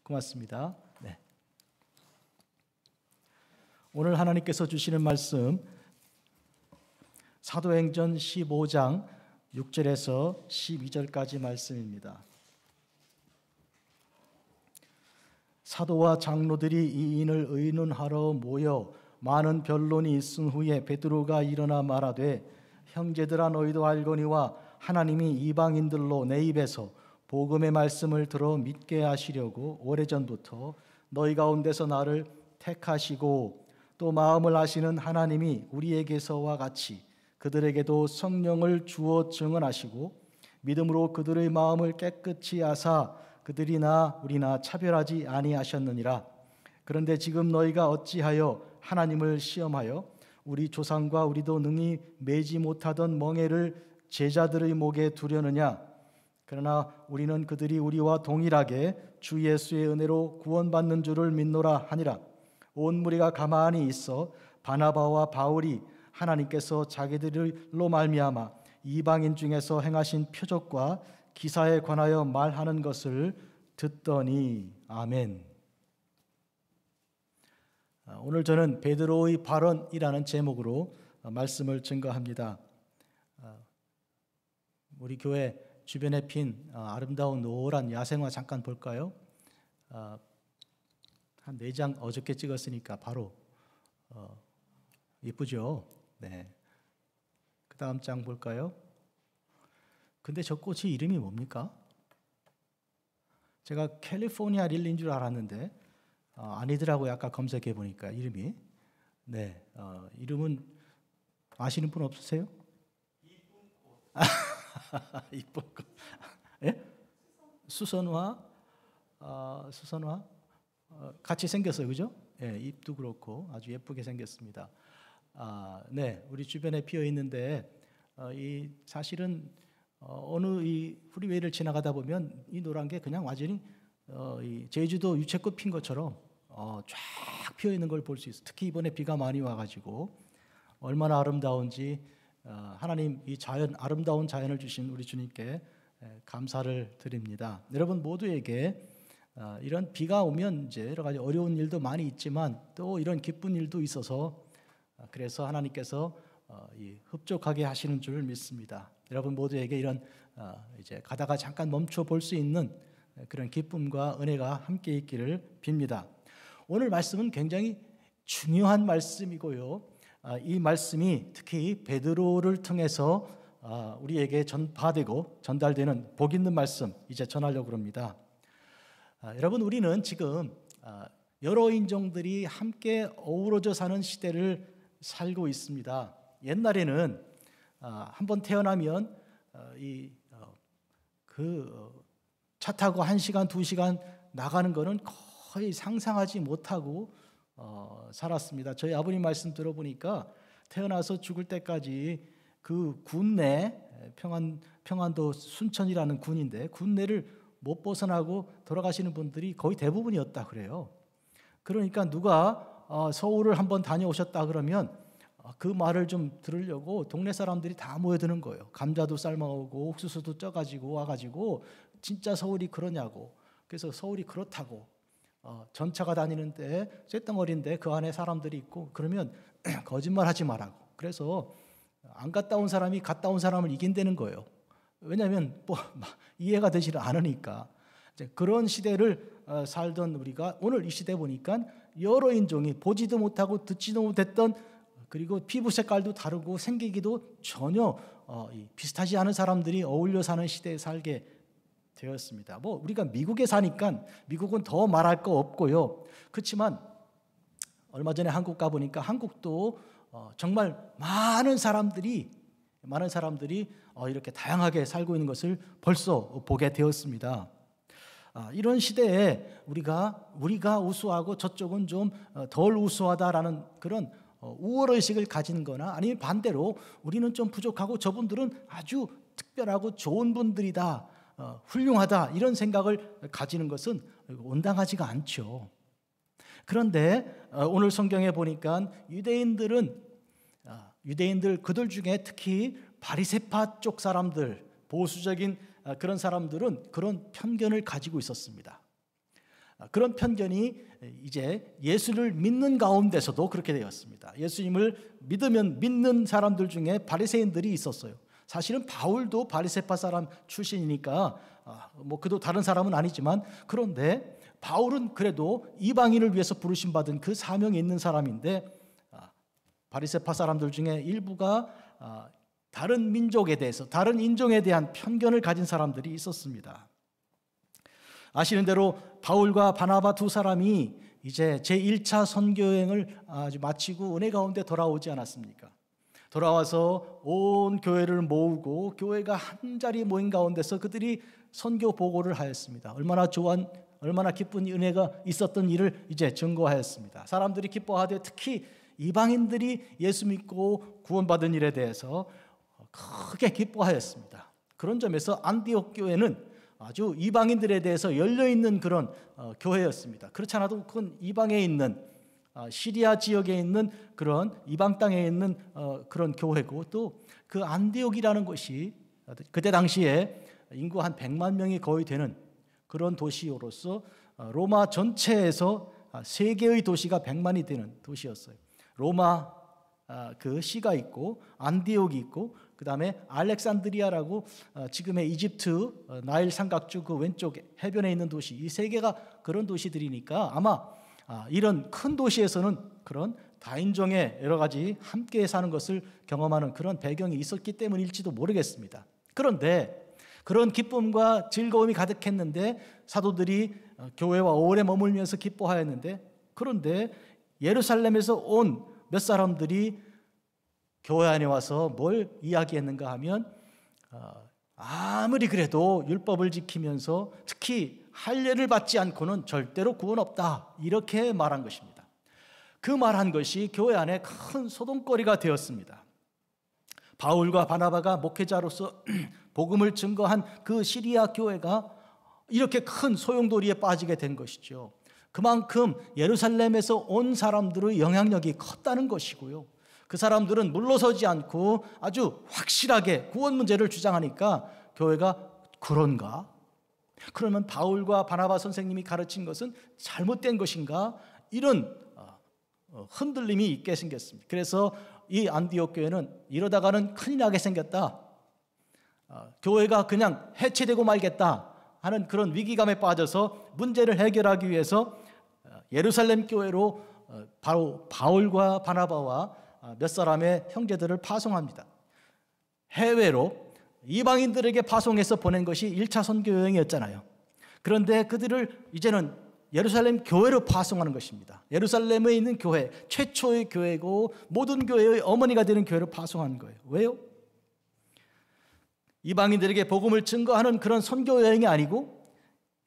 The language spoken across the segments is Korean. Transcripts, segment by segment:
고맙습니다. 네. 오늘 하나님께서 주시는 말씀 사도행전 15장 6절에서 12절까지 말씀입니다. 사도와 장로들이 이 인을 의논하러 모여 많은 변론이 있은 후에 베드로가 일어나 말하되 형제들아 너희도 알거니와 하나님이 이방인들로 내 입에서 복음의 말씀을 들어 믿게 하시려고 오래전부터 너희 가운데서 나를 택하시고 또 마음을 아시는 하나님이 우리에게서와 같이 그들에게도 성령을 주어 증언하시고 믿음으로 그들의 마음을 깨끗이 하사 그들이나 우리나 차별하지 아니하셨느니라. 그런데 지금 너희가 어찌하여 하나님을 시험하여 우리 조상과 우리도 능히 매지 못하던 멍에를 제자들의 목에 두려느냐. 그러나 우리는 그들이 우리와 동일하게 주 예수의 은혜로 구원받는 줄을 믿노라 하니라. 온 무리가 가만히 있어 바나바와 바울이 하나님께서 자기들로 말미암아 이방인 중에서 행하신 표적과 기사에 관하여 말하는 것을 듣더니 아멘. 오늘 저는 베드로의 발언이라는 제목으로 말씀을 증거합니다. 우리 교회 주변에 핀 아름다운 노란 야생화 잠깐 볼까요? 한 4장 어저께 찍었으니까 바로 예쁘죠? 네. 그 다음 장 볼까요? 근데 저 꽃이 이름이 뭡니까? 제가 캘리포니아 릴리인 줄 알았는데 아니더라고요. 아까 검색해 보니까 이름이. 네, 이름은 아시는 분 없으세요? 이쁜 꽃. 이쁜 꽃. 예? 수선화. 수선화. 같이 생겼어요, 그죠? 예, 잎도 그렇고 아주 예쁘게 생겼습니다. 네, 우리 주변에 피어 있는데 이 사실은 어느 이 프리웨이를 지나가다 보면 이 노란 게 그냥 완전히 이 제주도 유채꽃 핀 것처럼 쫙 피어 있는 걸 볼 수 있어요. 특히 이번에 비가 많이 와가지고 얼마나 아름다운지 하나님 이 자연 아름다운 자연을 주신 우리 주님께 감사를 드립니다. 여러분 모두에게 이런 비가 오면 이제 여러 가지 어려운 일도 많이 있지만 또 이런 기쁜 일도 있어서 그래서 하나님께서 흡족하게 하시는 줄 믿습니다. 여러분 모두에게 이런 이제 가다가 잠깐 멈춰 볼 수 있는 그런 기쁨과 은혜가 함께 있기를 빕니다. 오늘 말씀은 굉장히 중요한 말씀이고요. 이 말씀이 특히 베드로를 통해서 우리에게 전파되고 전달되는 복 있는 말씀 이제 전하려고 합니다. 여러분 우리는 지금 여러 인종들이 함께 어우러져 사는 시대를 살고 있습니다. 옛날에는 한번 태어나면 차 타고 1시간, 2시간 나가는 거는 거의 상상하지 못하고 살았습니다. 저희 아버님 말씀 들어보니까 태어나서 죽을 때까지 그 군내 평안도 순천이라는 군인데 군내를 못 벗어나고 돌아가시는 분들이 거의 대부분이었다 그래요. 그러니까 누가 서울을 한번 다녀오셨다 그러면 그 말을 좀 들으려고 동네 사람들이 다 모여드는 거예요. 감자도 삶아오고 옥수수도 쪄가지고 와가지고 진짜 서울이 그러냐고. 그래서 서울이 그렇다고. 전차가 다니는데 쇳덩어리인데 그 안에 사람들이 있고 그러면 거짓말하지 말라고. 그래서 안 갔다 온 사람이 갔다 온 사람을 이긴다는 거예요. 왜냐하면 이해가 되지 않으니까. 그런 시대를 살던 우리가 오늘 이 시대 보니까 여러 인종이 보지도 못하고 듣지도 못했던 그리고 피부 색깔도 다르고 생기기도 전혀 비슷하지 않은 사람들이 어울려 사는 시대에 살게 되었습니다. 우리가 미국에 사니까 미국은 더 말할 거 없고요. 그렇지만 얼마 전에 한국 가보니까 한국도 정말 많은 사람들이 이렇게 다양하게 살고 있는 것을 벌써 보게 되었습니다. 이런 시대에 우리가 우수하고 저쪽은 좀 덜 우수하다라는 그런 우월의식을 가지는 거나 아니면 반대로 우리는 좀 부족하고 저분들은 아주 특별하고 좋은 분들이다, 훌륭하다 이런 생각을 가지는 것은 온당하지가 않죠. 그런데 오늘 성경에 보니까 유대인들 그들 중에 특히 바리새파 쪽 사람들, 보수적인 그런 사람들은 그런 편견을 가지고 있었습니다. 그런 편견이 이제 예수를 믿는 가운데서도 그렇게 되었습니다. 예수님을 믿는 사람들 중에 바리새인들이 있었어요. 사실은 바울도 바리새파 사람 출신이니까 그도 다른 사람은 아니지만, 그런데 바울은 그래도 이방인을 위해서 부르심 받은 그 사명이 있는 사람인데, 바리새파 사람들 중에 일부가 다른 민족에 대해서, 다른 인종에 대한 편견을 가진 사람들이 있었습니다. 아시는 대로 바울과 바나바 두 사람이 이제 제1차 선교여행을 아주 마치고 은혜 가운데 돌아오지 않았습니까? 돌아와서 온 교회를 모으고 교회가 한 자리 모인 가운데서 그들이 선교 보고를 하였습니다. 얼마나 기쁜 은혜가 있었던 일을 이제 증거하였습니다. 사람들이 기뻐하되 특히 이방인들이 예수 믿고 구원받은 일에 대해서 크게 기뻐하였습니다. 그런 점에서 안디옥 교회는 아주 이방인들에 대해서 열려있는 그런 교회였습니다. 그렇지 않아도 그건 이방에 있는 시리아 지역에 있는 그런 이방 땅에 있는 그런 교회고, 또 그 안디옥이라는 것이 그때 당시에 인구 한 100만 명이 거의 되는 그런 도시로서 로마 전체에서 3개의 도시가 100만이 되는 도시였어요. 로마 그 시가 있고 안디옥이 있고, 그 다음에 알렉산드리아라고 지금의 이집트 나일 삼각주 그 왼쪽 해변에 있는 도시, 이 3개가 그런 도시들이니까 아마 이런 큰 도시에서는 그런 다인종의 여러 가지 함께 사는 것을 경험하는 그런 배경이 있었기 때문일지도 모르겠습니다. 그런데 그런 기쁨과 즐거움이 가득했는데 사도들이 교회와 오래 머물면서 기뻐하였는데, 그런데 예루살렘에서 온 몇 사람들이 교회 안에 와서 뭘 이야기했는가 하면 아무리 그래도 율법을 지키면서 특히 할례를 받지 않고는 절대로 구원 없다, 이렇게 말한 것입니다. 그 말한 것이 교회 안에 큰 소동거리가 되었습니다. 바울과 바나바가 목회자로서 복음을 증거한 그 시리아 교회가 이렇게 큰 소용돌이에 빠지게 된 것이죠. 그만큼 예루살렘에서 온 사람들의 영향력이 컸다는 것이고요. 그 사람들은 물러서지 않고 아주 확실하게 구원 문제를 주장하니까 교회가 그런가? 그러면 바울과 바나바 선생님이 가르친 것은 잘못된 것인가? 이런 흔들림이 있게 생겼습니다. 그래서 이 안디옥 교회는 이러다가는 큰일 나게 생겼다, 교회가 그냥 해체되고 말겠다 하는 그런 위기감에 빠져서 문제를 해결하기 위해서 예루살렘 교회로 바로 바울과 바나바와 몇 사람의 형제들을 파송합니다. 해외로 이방인들에게 파송해서 보낸 것이 1차 선교 여행이었잖아요. 그런데 그들을 이제는 예루살렘 교회로 파송하는 것입니다. 예루살렘에 있는 교회, 최초의 교회고 모든 교회의 어머니가 되는 교회로 파송하는 거예요. 왜요? 이방인들에게 복음을 증거하는 그런 선교 여행이 아니고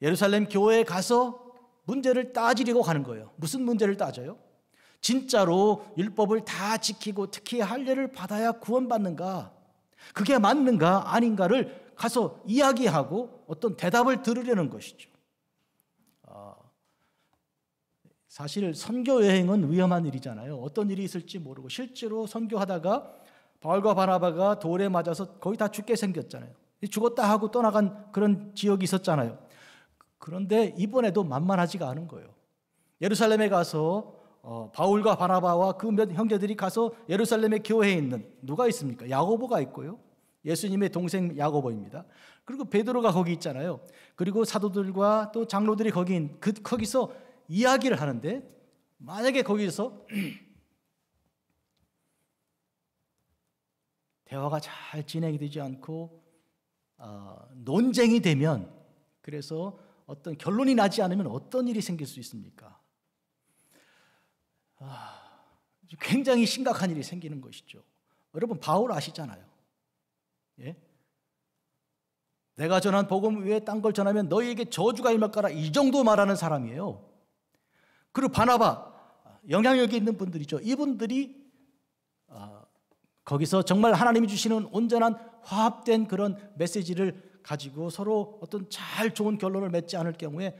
예루살렘 교회에 가서 문제를 따지려고 가는 거예요. 무슨 문제를 따져요? 진짜로 율법을 다 지키고 특히 할례를 받아야 구원받는가? 그게 맞는가 아닌가를 가서 이야기하고 어떤 대답을 들으려는 것이죠. 사실 선교 여행은 위험한 일이잖아요. 어떤 일이 있을지 모르고 실제로 선교하다가 바울과 바나바가 돌에 맞아서 거의 다 죽게 생겼잖아요. 죽었다 하고 떠나간 그런 지역이 있었잖아요. 그런데 이번에도 만만하지가 않은 거예요. 예루살렘에 가서 바울과 바나바와 그 몇 형제들이 가서 예루살렘의 교회에 있는 누가 있습니까? 야고보가 있고요. 예수님의 동생 야고보입니다. 그리고 베드로가 거기 있잖아요. 그리고 사도들과 또 장로들이 거기서 이야기를 하는데, 만약에 거기서 대화가 잘 진행이 되지 않고 논쟁이 되면, 그래서 어떤 결론이 나지 않으면 어떤 일이 생길 수 있습니까? 굉장히 심각한 일이 생기는 것이죠. 여러분 바울 아시잖아요. 예? 내가 전한 복음 외에 딴 걸 전하면 너희에게 저주가 임할 거라, 이 정도 말하는 사람이에요. 그리고 바나바, 영향력이 있는 분들이죠. 이분들이 거기서 정말 하나님이 주시는 온전한 화합된 그런 메시지를 가지고 서로 어떤 잘 좋은 결론을 맺지 않을 경우에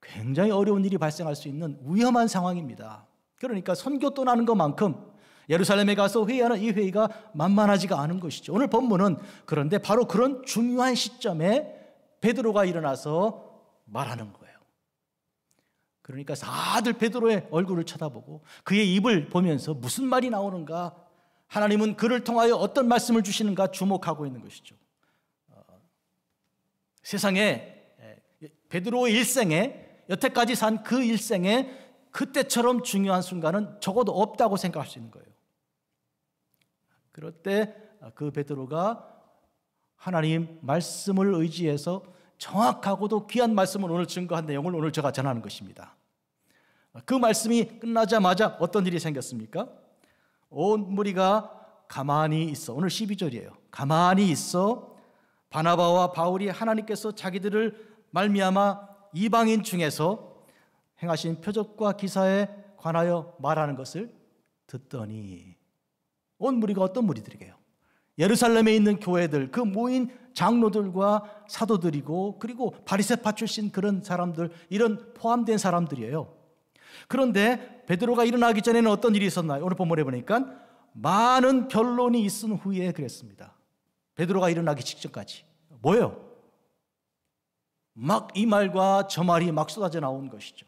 굉장히 어려운 일이 발생할 수 있는 위험한 상황입니다. 그러니까 선교 떠나는 것만큼 예루살렘에 가서 회의하는 이 회의가 만만하지가 않은 것이죠. 오늘 본문은 그런데 바로 그런 중요한 시점에 베드로가 일어나서 말하는 거예요. 그러니까 다들 베드로의 얼굴을 쳐다보고 그의 입을 보면서 무슨 말이 나오는가, 하나님은 그를 통하여 어떤 말씀을 주시는가 주목하고 있는 것이죠. 세상에 베드로의 일생에, 여태까지 산 그 일생에 그때처럼 중요한 순간은 적어도 없다고 생각할 수 있는 거예요. 그럴 때 그 베드로가 하나님 말씀을 의지해서 정확하고도 귀한 말씀을 오늘 증거한 내용을 오늘 제가 전하는 것입니다. 그 말씀이 끝나자마자 어떤 일이 생겼습니까? 온 무리가 가만히 있어. 오늘 12절이에요. 가만히 있어 바나바와 바울이 하나님께서 자기들을 말미암아 이방인 중에서 행하신 표적과 기사에 관하여 말하는 것을 듣더니, 온 무리가 어떤 무리들이게요? 예루살렘에 있는 교회들, 그 모인 장로들과 사도들이고 그리고 바리새파 출신 그런 사람들, 이런 포함된 사람들이에요. 그런데 베드로가 일어나기 전에는 어떤 일이 있었나요? 오늘 본문에 보니까 많은 변론이 있은 후에 그랬습니다. 베드로가 일어나기 직전까지 뭐예요? 막 이 말과 저 말이 막 쏟아져 나온 것이죠.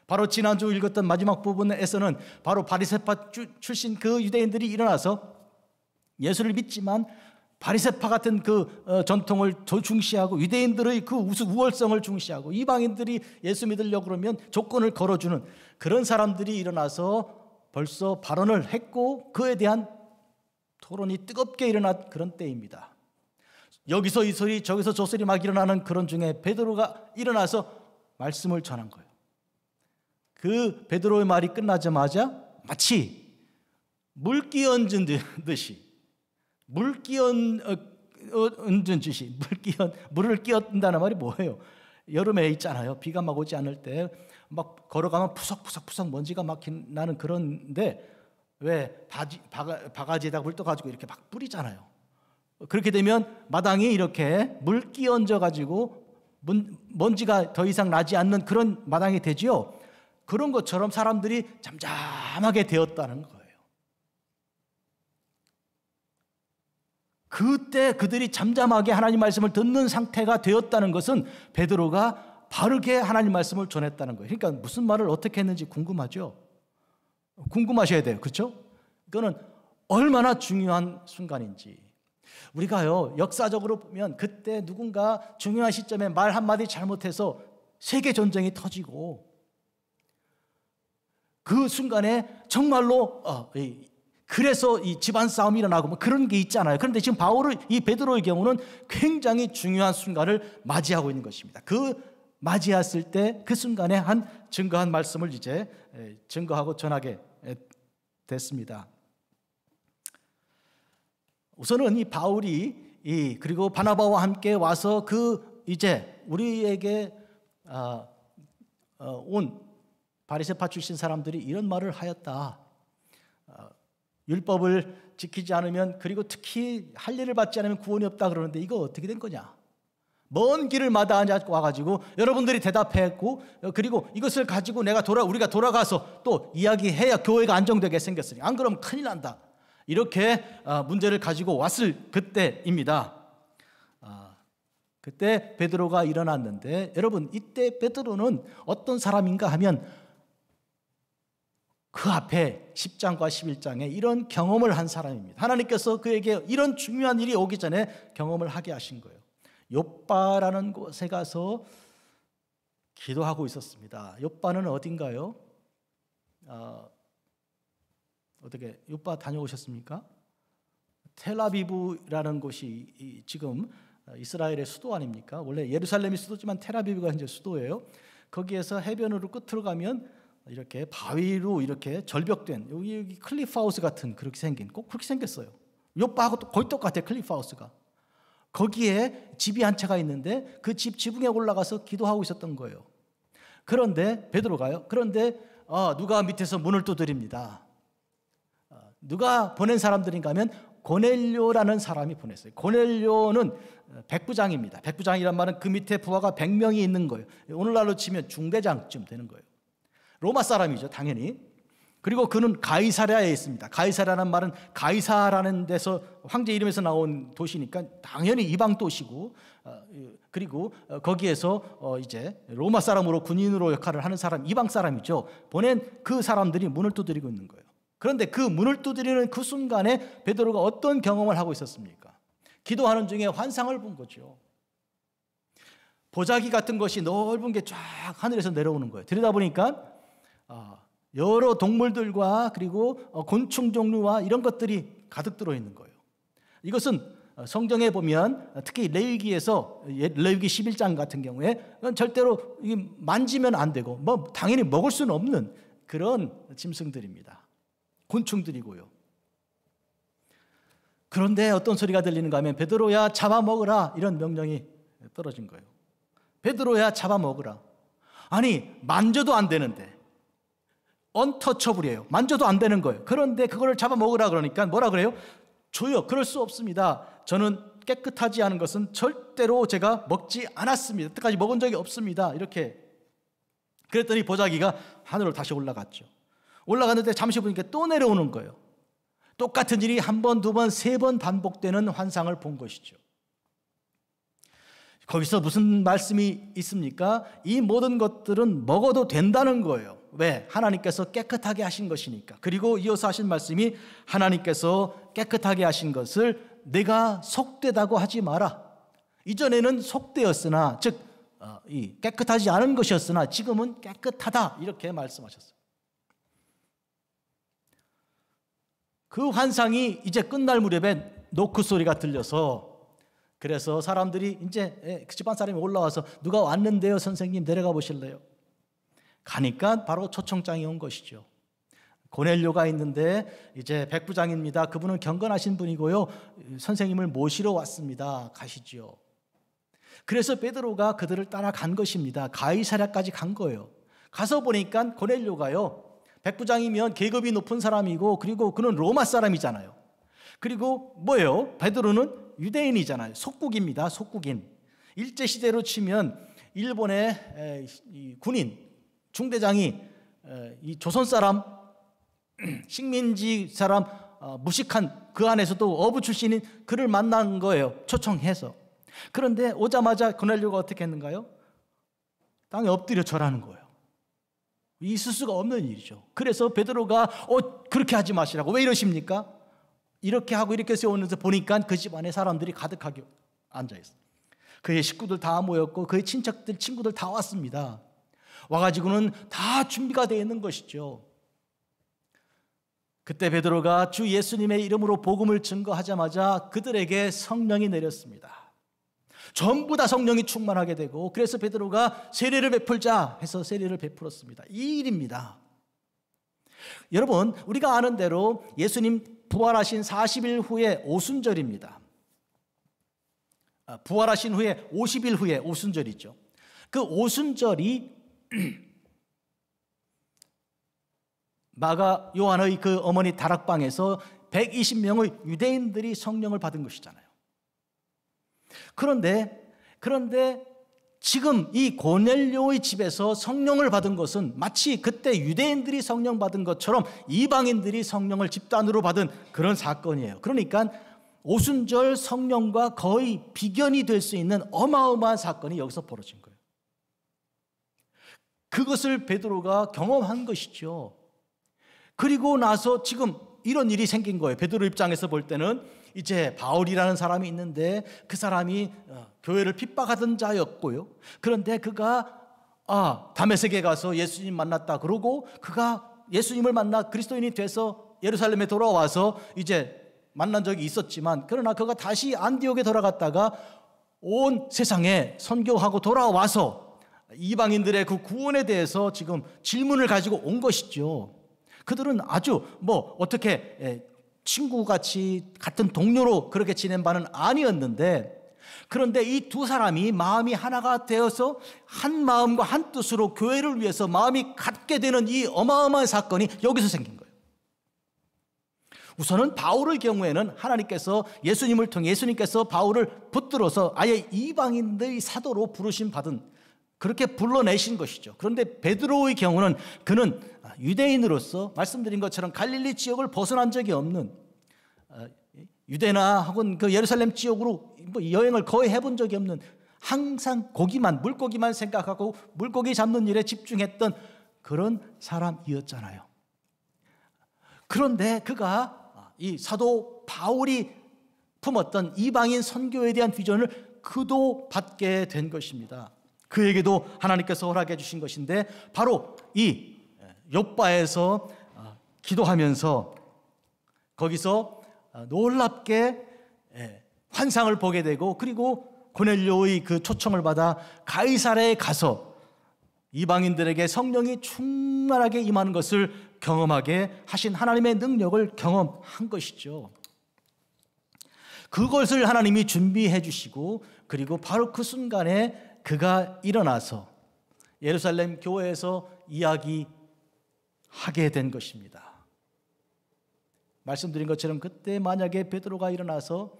바로 지난주 읽었던 마지막 부분에서는 바로 바리새파 출신 그 유대인들이 일어나서 예수를 믿지만 바리새파 같은 그 전통을 더 중시하고 유대인들의 그 우월성을 중시하고 이방인들이 예수 믿으려고 그러면 조건을 걸어주는 그런 사람들이 일어나서 벌써 발언을 했고 그에 대한 토론이 뜨겁게 일어난 그런 때입니다. 여기서 이 소리 저기서 저 소리 막 일어나는 그런 중에 베드로가 일어나서 말씀을 전한 거예요. 그 베드로의 말이 끝나자마자 마치 물 끼얹은 듯이 물을 끼얹는다는 말이 뭐예요? 여름에 있잖아요. 비가 막 오지 않을 때 막 걸어가면 푸석푸석 먼지가 막 나는 그런데 왜 바가지에다가 물 떠가지고 이렇게 막 뿌리잖아요. 그렇게 되면 마당이 이렇게 물 끼얹어 가지고 먼지가 더 이상 나지 않는 그런 마당이 되지요. 그런 것처럼 사람들이 잠잠하게 되었다는 거예요. 그때 그들이 잠잠하게 하나님 말씀을 듣는 상태가 되었다는 것은 베드로가 바르게 하나님 말씀을 전했다는 거예요. 그러니까 무슨 말을 어떻게 했는지 궁금하죠? 궁금하셔야 돼요. 그렇죠? 이거는 얼마나 중요한 순간인지. 우리가요, 역사적으로 보면 그때 누군가 중요한 시점에 말 한마디 잘못해서 세계 전쟁이 터지고 그 순간에 정말로 그래서 이 집안 싸움이 일어나고 뭐 그런 게 있잖아요. 그런데 지금 이 베드로의 경우는 굉장히 중요한 순간을 맞이하고 있는 것입니다. 그 맞이했을 때 그 순간에 증거한 말씀을 이제 증거하고 전하게 됐습니다. 우선은 이 바울이 그리고 바나바와 함께 와서 이제 우리에게 온 바리새파 출신 사람들이 이런 말을 하였다. 율법을 지키지 않으면, 그리고 특히 할례를 받지 않으면 구원이 없다 그러는데 이거 어떻게 된 거냐? 먼 길을 마다하냐 와가지고 여러분들이 대답했고, 그리고 이것을 가지고 우리가 돌아가서 또 이야기해야 교회가 안정되게 생겼으니 안 그러면 큰일 난다. 이렇게 문제를 가지고 왔을 그때입니다. 그때 베드로가 일어났는데, 여러분 이때 베드로는 어떤 사람인가 하면 그 앞에 10장과 11장에 이런 경험을 한 사람입니다. 하나님께서 그에게 이런 중요한 일이 오기 전에 경험을 하게 하신 거예요. 욥바라는 곳에 가서 기도하고 있었습니다. 욥바는 어딘가요? 어떻게 욥바 다녀오셨습니까? 텔아비브라는 곳이 지금 이스라엘의 수도 아닙니까? 원래 예루살렘이 수도지만 텔아비브가 이제 수도예요. 거기에서 해변으로 끝으로 가면 이렇게 바위로 이렇게 절벽된 여기 클리프하우스 같은 그렇게 생긴, 꼭 그렇게 생겼어요. 욥바하고 거의 똑같아요. 클리프하우스가. 거기에 집이 한 채가 있는데 그 집 지붕에 올라가서 기도하고 있었던 거예요. 그런데 베드로가요. 그런데 누가 밑에서 문을 두드립니다. 누가 보낸 사람들인가 하면 고넬료라는 사람이 보냈어요. 고넬료는 백부장입니다. 백부장이란 말은 그 밑에 부하가 100명이 있는 거예요. 오늘날로 치면 중대장쯤 되는 거예요. 로마 사람이죠, 당연히. 그리고 그는 가이사랴에 있습니다. 가이사랴라는 말은 가이사라는 데서 황제 이름에서 나온 도시니까 당연히 이방 도시고, 그리고 거기에서 이제 로마 사람으로 군인으로 역할을 하는 사람, 이방 사람이죠. 보낸 그 사람들이 문을 두드리고 있는 거예요. 그런데 그 문을 두드리는 그 순간에 베드로가 어떤 경험을 하고 있었습니까? 기도하는 중에 환상을 본 거죠. 보자기 같은 것이 넓은 게 쫙 하늘에서 내려오는 거예요. 들여다보니까 여러 동물들과 그리고 곤충 종류와 이런 것들이 가득 들어있는 거예요. 이것은 성경에 보면 특히 레위기에서, 레위기 11장 같은 경우에 절대로 만지면 안 되고 당연히 먹을 수는 없는 그런 짐승들입니다. 곤충들이고요. 그런데 어떤 소리가 들리는가 하면 베드로야 잡아먹으라, 이런 명령이 떨어진 거예요. 베드로야 잡아먹으라. 아니 만져도 안 되는데, 언터처블이에요. 만져도 안 되는 거예요. 그런데 그거를 잡아먹으라 그러니까 뭐라 그래요? 주여, 그럴 수 없습니다. 저는 깨끗하지 않은 것은 절대로 제가 먹지 않았습니다. 여태까지 먹은 적이 없습니다. 이렇게 그랬더니 보자기가 하늘로 다시 올라갔죠. 올라갔는데 잠시 보니까 또 내려오는 거예요. 똑같은 일이 한 번, 두 번, 세 번 반복되는 환상을 본 것이죠. 거기서 무슨 말씀이 있습니까? 이 모든 것들은 먹어도 된다는 거예요. 왜? 하나님께서 깨끗하게 하신 것이니까. 그리고 이어서 하신 말씀이 하나님께서 깨끗하게 하신 것을 내가 속되다고 하지 마라. 이전에는 속되었으나, 즉 깨끗하지 않은 것이었으나 지금은 깨끗하다, 이렇게 말씀하셨어요. 그 환상이 이제 끝날 무렵에 노크 소리가 들려서, 그래서 사람들이 이제 그 집안 사람이 올라와서 누가 왔는데요 선생님, 내려가 보실래요? 가니까 바로 초청장이 온 것이죠. 고넬료가 있는데 이제 백부장입니다. 그분은 경건하신 분이고요, 선생님을 모시러 왔습니다. 가시죠. 그래서 베드로가 그들을 따라간 것입니다. 가이사랴까지 간 거예요. 가서 보니까 고넬료가요, 백부장이면 계급이 높은 사람이고, 그리고 그는 로마 사람이잖아요. 그리고 뭐예요? 베드로는 유대인이잖아요. 속국입니다. 속국인. 일제시대로 치면 일본의 군인 중대장이 이 조선 사람, 식민지 사람, 무식한 그 안에서도 어부 출신인 그를 만난 거예요. 초청해서. 그런데 오자마자 고넬료가 어떻게 했는가요? 땅에 엎드려 절하는 거예요. 있을 수가 없는 일이죠. 그래서 베드로가 그렇게 하지 마시라고. 왜 이러십니까? 이렇게 하고 이렇게 세우면서 보니까 그 집안에 사람들이 가득하게 앉아있어요. 그의 식구들 다 모였고 그의 친척들, 친구들 다 왔습니다. 와가지고는 다 준비가 되어 있는 것이죠. 그때 베드로가 주 예수님의 이름으로 복음을 증거하자마자 그들에게 성령이 내렸습니다. 전부 다 성령이 충만하게 되고, 그래서 베드로가 세례를 베풀자 해서 세례를 베풀었습니다. 이 일입니다. 여러분, 우리가 아는 대로 예수님 부활하신 40일 후에 오순절입니다. 부활하신 후에 50일 후에 오순절이죠. 그 오순절이 마가 요한의 그 어머니 다락방에서 120명의 유대인들이 성령을 받은 것이잖아요. 그런데 지금 이 고넬료의 집에서 성령을 받은 것은 마치 그때 유대인들이 성령 받은 것처럼 이방인들이 성령을 집단으로 받은 그런 사건이에요. 그러니까 오순절 성령과 거의 비견이 될 수 있는 어마어마한 사건이 여기서 벌어진 거예요. 그것을 베드로가 경험한 것이죠. 그리고 나서 지금 이런 일이 생긴 거예요. 베드로 입장에서 볼 때는 이제 바울이라는 사람이 있는데 그 사람이 교회를 핍박하던 자였고요. 그런데 그가 다메섹에 가서 예수님 만났다 그러고, 그가 예수님을 만나 그리스도인이 돼서 예루살렘에 돌아와서 이제 만난 적이 있었지만, 그러나 그가 다시 안디옥에 돌아갔다가 온 세상에 선교하고 돌아와서 이방인들의 그 구원에 대해서 지금 질문을 가지고 온 것이죠. 그들은 아주 어떻게 친구같이 같은 동료로 그렇게 지낸 바는 아니었는데, 그런데 이 두 사람이 마음이 하나가 되어서 한 마음과 한 뜻으로 교회를 위해서 마음이 같게 되는 이 어마어마한 사건이 여기서 생긴 거예요. 우선은 바울의 경우에는 하나님께서 예수님을 통해 예수님께서 바울을 붙들어서 아예 이방인들의 사도로 부르심 받은, 그렇게 불러내신 것이죠. 그런데 베드로의 경우는 그는 유대인으로서 말씀드린 것처럼 갈릴리 지역을 벗어난 적이 없는, 유대나 혹은 그 예루살렘 지역으로 여행을 거의 해본 적이 없는, 항상 물고기만 생각하고 물고기 잡는 일에 집중했던 그런 사람이었잖아요. 그런데 그가 이 사도 바울이 품었던 이방인 선교에 대한 비전을 그도 받게 된 것입니다. 그에게도 하나님께서 허락해 주신 것인데, 바로 이 욥바에서 기도하면서 거기서 놀랍게 환상을 보게 되고, 그리고 고넬료의 그 초청을 받아 가이사랴에 가서 이방인들에게 성령이 충만하게 임하는 것을 경험하게 하신 하나님의 능력을 경험한 것이죠. 그것을 하나님이 준비해 주시고, 그리고 바로 그 순간에 그가 일어나서 예루살렘 교회에서 이야기하게 된 것입니다. 말씀드린 것처럼 그때 만약에 베드로가 일어나서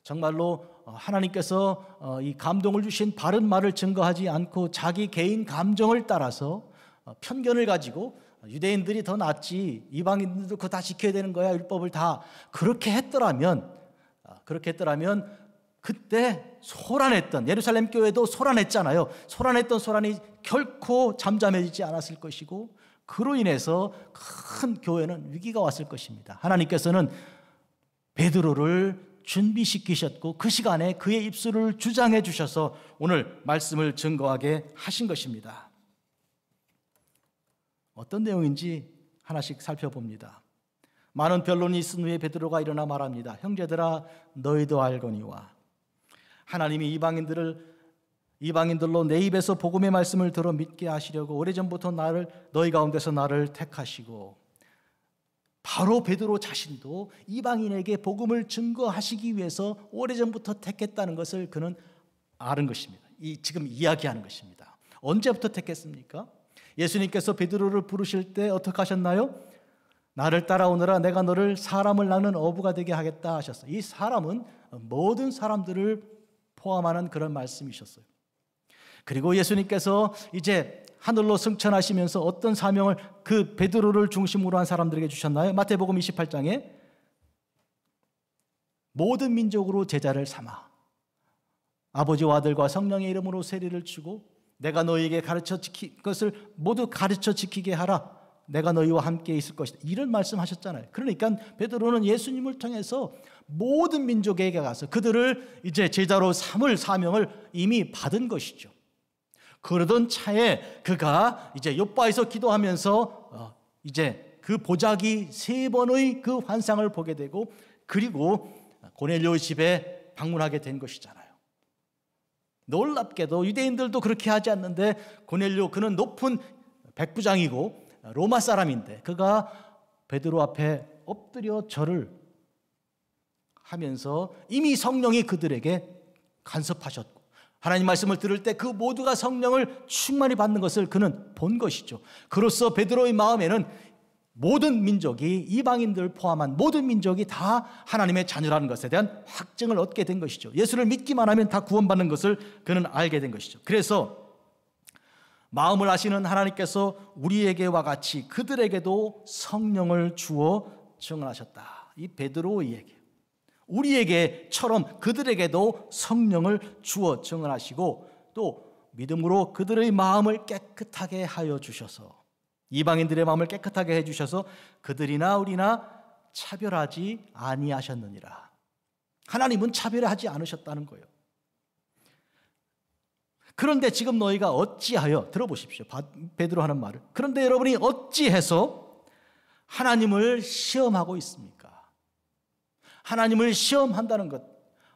정말로 하나님께서 이 감동을 주신 바른 말을 증거하지 않고 자기 개인 감정을 따라서 편견을 가지고 유대인들이 더 낫지, 이방인들도 그거 다 지켜야 되는 거야, 율법을 다, 그렇게 했더라면 그때 소란했던, 예루살렘 교회도 소란했잖아요. 소란했던 소란이 결코 잠잠해지지 않았을 것이고, 그로 인해서 큰 교회는 위기가 왔을 것입니다. 하나님께서는 베드로를 준비시키셨고 그 시간에 그의 입술을 주장해 주셔서 오늘 말씀을 증거하게 하신 것입니다. 어떤 내용인지 하나씩 살펴봅니다. 많은 변론이 있은 후에 베드로가 일어나 말합니다. 형제들아, 너희도 알거니와 하나님이 이방인들로 내 입에서 복음의 말씀을 들어 믿게 하시려고 오래전부터 너희 가운데서 나를 택하시고, 바로 베드로 자신도 이방인에게 복음을 증거하시기 위해서 오래전부터 택했다는 것을 그는 아는 것입니다. 지금 이야기하는 것입니다. 언제부터 택했습니까? 예수님께서 베드로를 부르실 때 어떻게 하셨나요? 나를 따라오너라, 내가 너를 사람을 낳는 어부가 되게 하겠다 하셨어요. 이 사람은 모든 사람들을 포함하는 그런 말씀이셨어요. 그리고 예수님께서 이제 하늘로 승천하시면서 어떤 사명을 그 베드로를 중심으로 한 사람들에게 주셨나요? 마태복음 28장에 모든 민족으로 제자를 삼아 아버지와 아들과 성령의 이름으로 세례를 주고 내가 너희에게 가르쳐 것을 모두 가르쳐 지키게 하라. 내가 너희와 함께 있을 것이다. 이런 말씀하셨잖아요. 그러니까 베드로는 예수님을 통해서 모든 민족에게 가서 그들을 이제 제자로 삼을 사명을 이미 받은 것이죠. 그러던 차에 그가 이제 욥바에서 기도하면서 이제 그 보자기 3번의 그 환상을 보게 되고, 그리고 고넬료의 집에 방문하게 된 것이잖아요. 놀랍게도 유대인들도 그렇게 하지 않는데 고넬료, 그는 높은 백부장이고 로마 사람인데 그가 베드로 앞에 엎드려 절을 하면서 이미 성령이 그들에게 간섭하셨고, 하나님 말씀을 들을 때 그 모두가 성령을 충만히 받는 것을 그는 본 것이죠. 그로써 베드로의 마음에는 모든 민족이, 이방인들 포함한 모든 민족이 다 하나님의 자녀라는 것에 대한 확증을 얻게 된 것이죠. 예수를 믿기만 하면 다 구원받는 것을 그는 알게 된 것이죠. 그래서 마음을 아시는 하나님께서 우리에게와 같이 그들에게도 성령을 주어 증언하셨다. 이 베드로의 얘기, 우리에게처럼 그들에게도 성령을 주어 증언하시고, 또 믿음으로 그들의 마음을 깨끗하게 하여 주셔서, 이방인들의 마음을 깨끗하게 해주셔서 그들이나 우리나 차별하지 아니하셨느니라. 하나님은 차별하지 않으셨다는 거예요. 그런데 지금 너희가 어찌하여, 들어보십시오, 베드로 하는 말을. 그런데 여러분이 어찌해서 하나님을 시험하고 있습니까? 하나님을 시험한다는 것,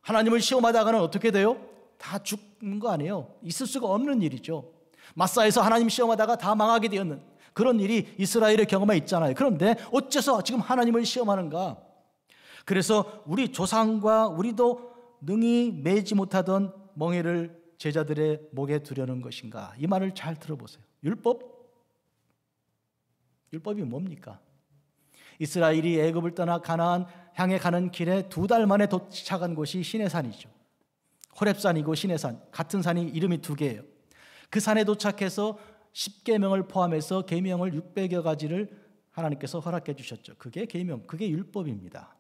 하나님을 시험하다가는 어떻게 돼요? 다 죽는 거 아니에요? 있을 수가 없는 일이죠. 마사에서 하나님 시험하다가 다 망하게 되었는 그런 일이 이스라엘의 경험에 있잖아요. 그런데 어째서 지금 하나님을 시험하는가? 그래서 우리 조상과 우리도 능히 매지 못하던 멍에를 제자들의 목에 두려는 것인가? 이 말을 잘 들어보세요. 율법이 뭡니까? 이스라엘이 애굽을 떠나 가나안 향해 가는 길에 2달 만에 도착한 곳이 시내산이죠. 호렙산이고 시내산, 같은 산이 이름이 2개예요. 그 산에 도착해서 10계명을 포함해서 계명을 600여 가지를 하나님께서 허락해 주셨죠. 그게 계명, 그게 율법입니다.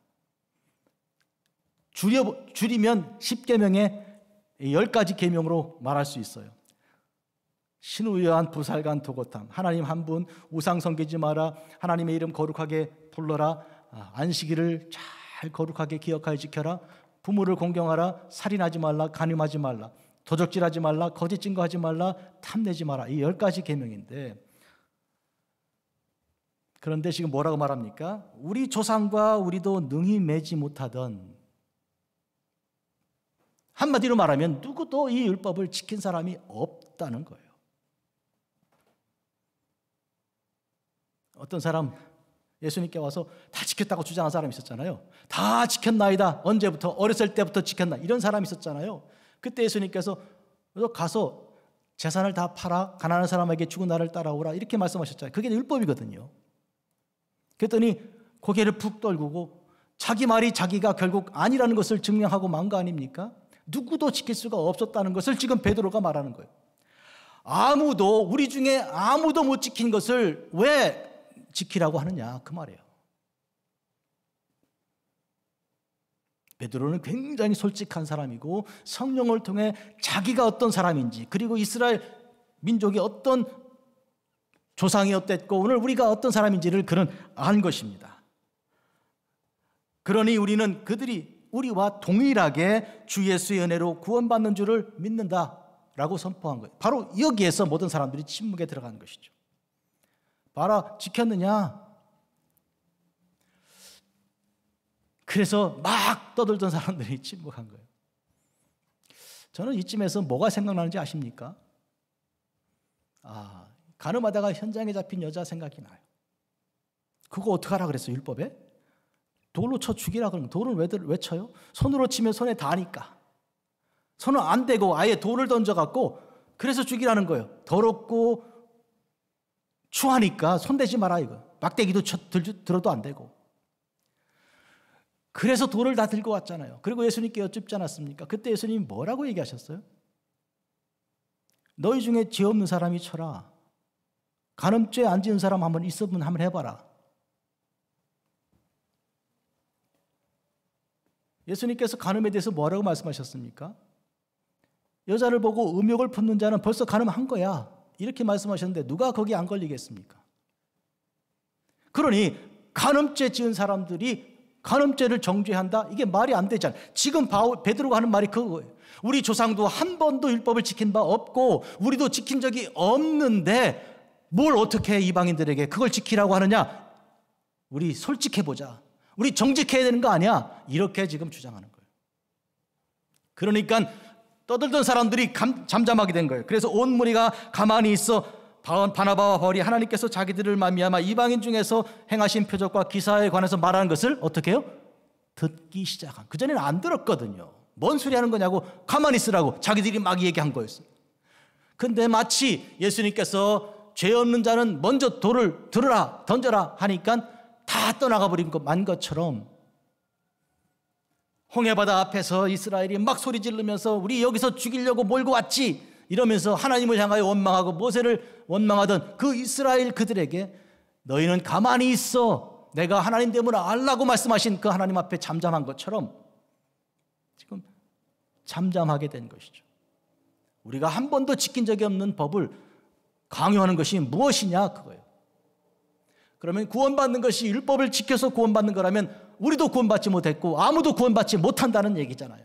줄이면 10계명에 10가지 계명으로 말할 수 있어요. 신우여한 부살간 도고탐, 하나님 한 분, 우상 섬기지 마라, 하나님의 이름 거룩하게 불러라, 안식일을 잘 거룩하게 기억하여 지켜라, 부모를 공경하라, 살인하지 말라, 간음하지 말라, 도적질하지 말라, 거짓 증거하지 말라, 탐내지 마라. 이 10가지 계명인데, 그런데 지금 뭐라고 말합니까? 우리 조상과 우리도 능히 매지 못하던, 한마디로 말하면 누구도 이 율법을 지킨 사람이 없다는 거예요. 어떤 사람 예수님께 와서 다 지켰다고 주장한 사람이 있었잖아요. 다 지켰나이다. 언제부터? 어렸을 때부터 지켰나. 이런 사람이 있었잖아요. 그때 예수님께서 너 가서 재산을 다 팔아 가난한 사람에게 주고 나를 따라오라 이렇게 말씀하셨잖아요. 그게 율법이거든요. 그랬더니 고개를 푹 떨구고 자기 말이 자기가 결국 아니라는 것을 증명하고 만 거 아닙니까? 누구도 지킬 수가 없었다는 것을 지금 베드로가 말하는 거예요. 아무도, 우리 중에 아무도 못 지킨 것을 왜 지키라고 하느냐 그 말이에요. 베드로는 굉장히 솔직한 사람이고 성령을 통해 자기가 어떤 사람인지, 그리고 이스라엘 민족이 어떤 조상이 어땠고 오늘 우리가 어떤 사람인지를 그는 안 것입니다. 그러니 우리는 그들이 우리와 동일하게 주 예수의 은혜로 구원받는 줄을 믿는다라고 선포한 거예요. 바로 여기에서 모든 사람들이 침묵에 들어가는 것이죠. 봐라, 지켰느냐? 그래서 막 떠들던 사람들이 침묵한 거예요. 저는 이쯤에서 뭐가 생각나는지 아십니까? 간음하다가 현장에 잡힌 여자 생각이 나요. 그거 어떡하라 그랬어요, 율법에? 돌로 쳐 죽이라 그러면 돌을 왜 쳐요? 손으로 치면 손에 닿으니까. 손은 안 대고 아예 돌을 던져갖고 그래서 죽이라는 거예요. 더럽고 추하니까 손대지 마라 이거. 막대기도 들어도 안 되고. 그래서 돌을 다 들고 왔잖아요. 그리고 예수님께 여쭙지 않았습니까? 그때 예수님이 뭐라고 얘기하셨어요? 너희 중에 죄 없는 사람이 쳐라. 간음죄 안 지은 사람 한번 있으면 한번 해봐라. 예수님께서 간음에 대해서 뭐라고 말씀하셨습니까? 여자를 보고 음욕을 품는 자는 벌써 간음한 거야. 이렇게 말씀하셨는데 누가 거기 안 걸리겠습니까? 그러니 간음죄 지은 사람들이 간음죄를 정죄한다? 이게 말이 안 되잖아요. 지금 베드로가 하는 말이 그거예요. 우리 조상도 한 번도 율법을 지킨 바 없고 우리도 지킨 적이 없는데 뭘 어떻게 이방인들에게 그걸 지키라고 하느냐? 우리 솔직해보자. 우리 정직해야 되는 거 아니야? 이렇게 지금 주장하는 거예요. 그러니까 떠들던 사람들이 잠잠하게 된 거예요. 그래서 온 무리가 가만히 있어 바나바와 바울이 하나님께서 자기들을 말미암아 이방인 중에서 행하신 표적과 기사에 관해서 말하는 것을 어떻게 해요? 듣기 시작한. 그전에는 안 들었거든요. 뭔 소리 하는 거냐고 가만히 있으라고 자기들이 막 얘기한 거였어요. 근데 마치 예수님께서 죄 없는 자는 먼저 돌을 들으라 던져라 하니까 다 떠나가 버린 것처럼 홍해바다 앞에서 이스라엘이 막 소리 지르면서 우리 여기서 죽이려고 몰고 왔지 이러면서 하나님을 향하여 원망하고 모세를 원망하던 그 이스라엘 그들에게 너희는 가만히 있어 내가 하나님 됨을 알라고 말씀하신 그 하나님 앞에 잠잠한 것처럼 지금 잠잠하게 된 것이죠. 우리가 한 번도 지킨 적이 없는 법을 강요하는 것이 무엇이냐 그거예요. 그러면 구원받는 것이 율법을 지켜서 구원받는 거라면 우리도 구원받지 못했고 아무도 구원받지 못한다는 얘기잖아요.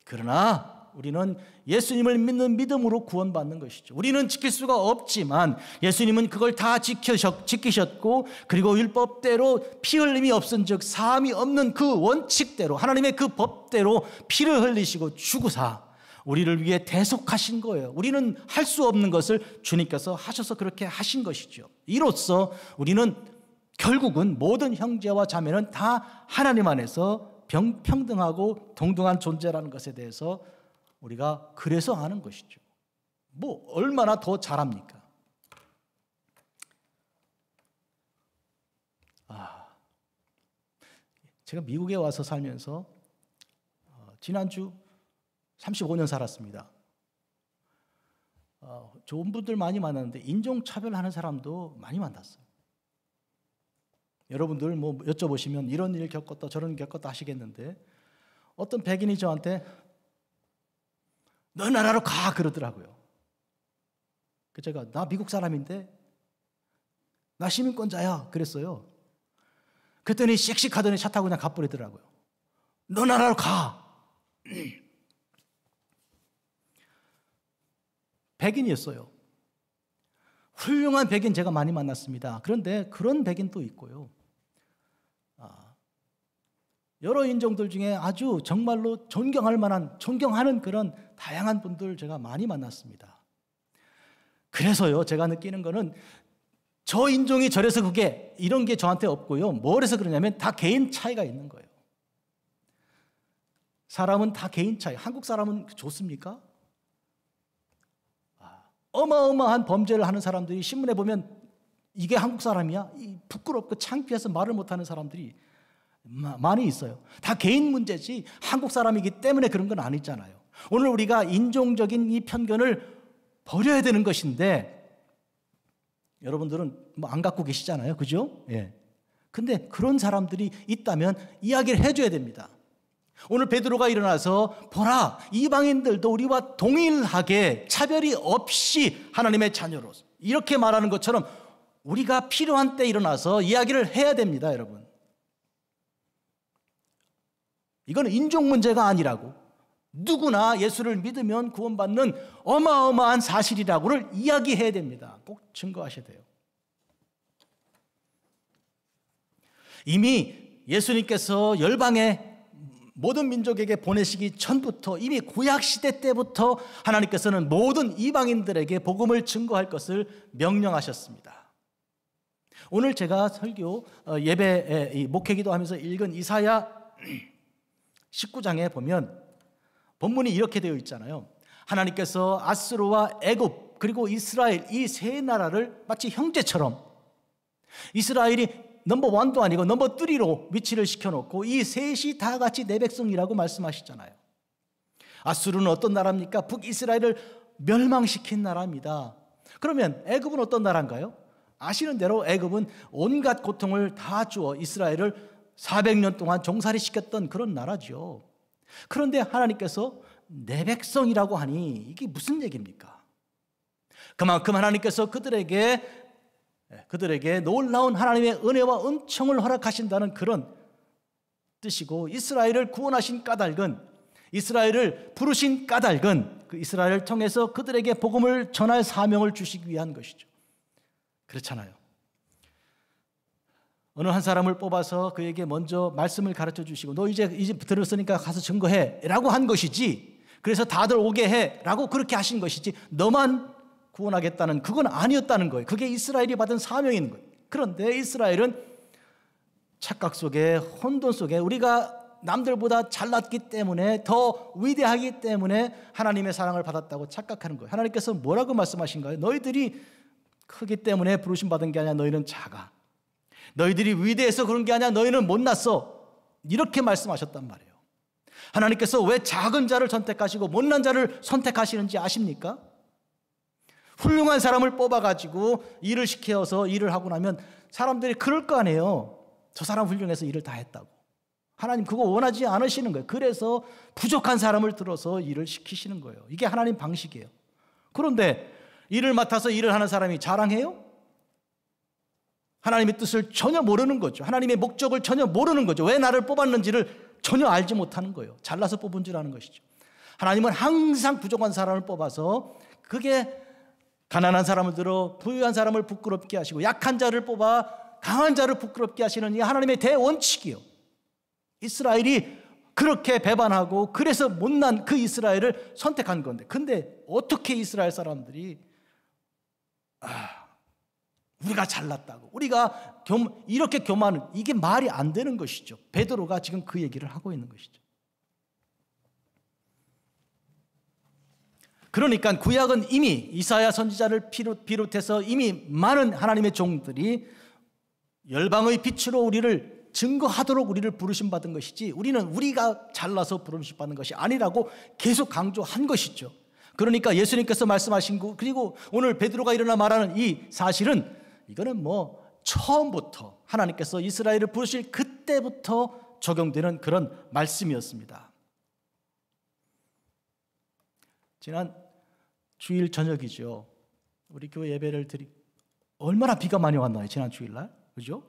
그러나 우리는 예수님을 믿는 믿음으로 구원받는 것이죠. 우리는 지킬 수가 없지만 예수님은 그걸 다 지키셨고 그리고 율법대로 피 흘림이 없은 즉 사함이 없는 그 원칙대로 하나님의 그 법대로 피를 흘리시고 죽으사 우리를 위해 대속하신 거예요. 우리는 할 수 없는 것을 주님께서 하셔서 그렇게 하신 것이죠. 이로써 우리는 결국은 모든 형제와 자매는 다 하나님 안에서 평등하고 동등한 존재라는 것에 대해서 우리가 그래서 아는 것이죠. 뭐 얼마나 더 잘합니까? 제가 미국에 와서 살면서 지난주 35년 살았습니다. 좋은 분들 많이 만났는데 인종차별하는 사람도 많이 만났어요. 여러분들 뭐 여쭤보시면 이런 일 겪었다 저런 일 겪었다 하시겠는데 어떤 백인이 저한테 너 나라로 가 그러더라고요. 제가 나 미국 사람인데 나 시민권자야 그랬어요. 그랬더니 씩씩하더니 차 타고 그냥 가버리더라고요. 너 나라로 가. 백인이었어요. 훌륭한 백인 제가 많이 만났습니다. 그런데 그런 백인도 있고요. 여러 인종들 중에 아주 정말로 존경할 만한, 존경하는 그런 다양한 분들 제가 많이 만났습니다. 그래서요, 제가 느끼는 거는 저 인종이 저래서 그게 이런 게 저한테 없고요. 뭐래서 그러냐면 다 개인 차이가 있는 거예요. 사람은 다 개인 차이. 한국 사람은 좋습니까? 어마어마한 범죄를 하는 사람들이 신문에 보면 이게 한국 사람이야? 부끄럽고 창피해서 말을 못하는 사람들이 많이 있어요. 다 개인 문제지 한국 사람이기 때문에 그런 건 아니잖아요. 오늘 우리가 인종적인 이 편견을 버려야 되는 것인데 여러분들은 뭐 안 갖고 계시잖아요. 그죠? 예. 근데 그런 사람들이 있다면 이야기를 해줘야 됩니다. 오늘 베드로가 일어나서 보라 이방인들도 우리와 동일하게 차별이 없이 하나님의 자녀로서 이렇게 말하는 것처럼 우리가 필요한 때 일어나서 이야기를 해야 됩니다. 여러분, 이건 인종 문제가 아니라고, 누구나 예수를 믿으면 구원받는 어마어마한 사실이라고를 이야기해야 됩니다. 꼭 증거하셔야 돼요. 이미 예수님께서 열방에 모든 민족에게 보내시기 전부터 이미 구약시대 때부터 하나님께서는 모든 이방인들에게 복음을 증거할 것을 명령하셨습니다. 오늘 제가 설교 예배 목회기도 하면서 읽은 이사야 19장에 보면 본문이 이렇게 되어 있잖아요. 하나님께서 아수르와 애굽 그리고 이스라엘 이 세 나라를 마치 형제처럼, 이스라엘이 넘버 1도 아니고 넘버 3로 위치를 시켜놓고 이 셋이 다 같이 내 백성이라고 말씀하시잖아요. 아수르는 어떤 나라입니까? 북이스라엘을 멸망시킨 나라입니다. 그러면 애굽은 어떤 나라인가요? 아시는 대로 애굽은 온갖 고통을 다 주어 이스라엘을 400년 동안 종살이 시켰던 그런 나라죠. 그런데 하나님께서 내 백성이라고 하니 이게 무슨 얘기입니까? 그만큼 하나님께서 그들에게 놀라운 하나님의 은혜와 은총을 허락하신다는 그런 뜻이고, 이스라엘을 구원하신 까닭은, 이스라엘을 부르신 까닭은 그 이스라엘을 통해서 그들에게 복음을 전할 사명을 주시기 위한 것이죠. 그렇잖아요. 어느 한 사람을 뽑아서 그에게 먼저 말씀을 가르쳐 주시고 너 이제 들었으니까 가서 증거해 라고 한 것이지, 그래서 다들 오게 해 라고 그렇게 하신 것이지, 너만 구원하겠다는 그건 아니었다는 거예요. 그게 이스라엘이 받은 사명인 거예요. 그런데 이스라엘은 착각 속에, 혼돈 속에, 우리가 남들보다 잘났기 때문에, 더 위대하기 때문에 하나님의 사랑을 받았다고 착각하는 거예요. 하나님께서 뭐라고 말씀하신가요? 너희들이 크기 때문에 부르심 받은 게 아니라 너희는 작아. 너희들이 위대해서 그런 게 아니라 너희는 못났어. 이렇게 말씀하셨단 말이에요. 하나님께서 왜 작은 자를 선택하시고 못난 자를 선택하시는지 아십니까? 훌륭한 사람을 뽑아가지고 일을 시켜서 일을 하고 나면 사람들이 그럴 거 아니에요. 저 사람 훌륭해서 일을 다 했다고. 하나님 그거 원하지 않으시는 거예요. 그래서 부족한 사람을 들어서 일을 시키시는 거예요. 이게 하나님 방식이에요. 그런데 일을 맡아서 일을 하는 사람이 자랑해요? 하나님의 뜻을 전혀 모르는 거죠. 하나님의 목적을 전혀 모르는 거죠. 왜 나를 뽑았는지를 전혀 알지 못하는 거예요. 잘나서 뽑은 줄 아는 것이죠. 하나님은 항상 부족한 사람을 뽑아서, 그게 가난한 사람을 들어 부유한 사람을 부끄럽게 하시고 약한 자를 뽑아 강한 자를 부끄럽게 하시는 이 하나님의 대원칙이요. 이스라엘이 그렇게 배반하고 그래서 못난 그 이스라엘을 선택한 건데, 근데 어떻게 이스라엘 사람들이 우리가 잘났다고, 우리가 이렇게 교만은, 이게 말이 안 되는 것이죠. 베드로가 지금 그 얘기를 하고 있는 것이죠. 그러니까 구약은 이미 이사야 선지자를 비롯해서 이미 많은 하나님의 종들이 열방의 빛으로 우리를 증거하도록 우리를 부르심 받은 것이지, 우리는 우리가 잘나서 부르심 받는 것이 아니라고 계속 강조한 것이죠. 그러니까 예수님께서 말씀하신 거, 그리고 오늘 베드로가 일어나 말하는 이 사실은, 이거는 뭐 처음부터 하나님께서 이스라엘을 부르실 그때부터 적용되는 그런 말씀이었습니다. 지난 주일 저녁이죠. 우리 교회 예배를 얼마나 비가 많이 왔나요? 지난 주일날, 그죠?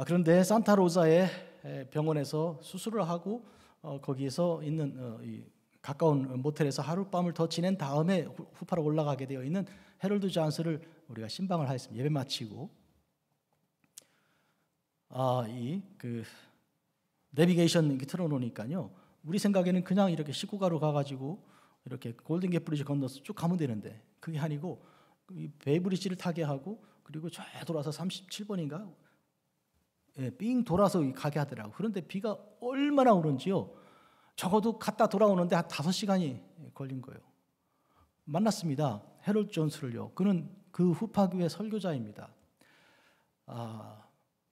그런데 산타로사의 병원에서 수술을 하고 거기에서 있는 이 가까운 모텔에서 하룻밤을 더 지낸 다음에 후파로 올라가게 되어 있는 해럴드 잔스를 우리가 신방을 하였습니다. 예배 마치고 내비게이션 이렇게 틀어놓으니까요, 우리 생각에는 그냥 이렇게 시구가로 가가지고 이렇게 골든게이트 브리지 건너서 쭉 가면 되는데, 그게 아니고 이 베이브리지를 타게 하고, 그리고 저 돌아서 37번인가 삥 돌아서 가게 하더라고. 그런데 비가 얼마나 오는지요, 적어도 갔다 돌아오는데 한 5시간이 걸린 거예요. 만났습니다. 해럴드 존스를요. 그는 그 후파교회 설교자입니다.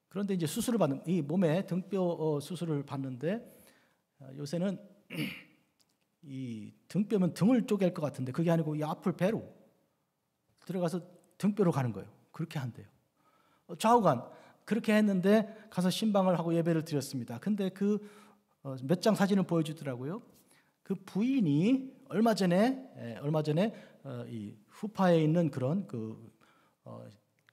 그런데 이제 수술을 받는, 이 몸에 등뼈 수술을 받는데, 요새는 이 등뼈면 등을 쪼갤 것 같은데 그게 아니고 이 앞을 배로 들어가서 등뼈로 가는 거예요. 그렇게 한대요. 좌우간 그렇게 했는데 가서 신방을 하고 예배를 드렸습니다. 근데 그 몇 장 사진을 보여주더라고요. 그 부인이 얼마 전에 이 후파에 있는 그런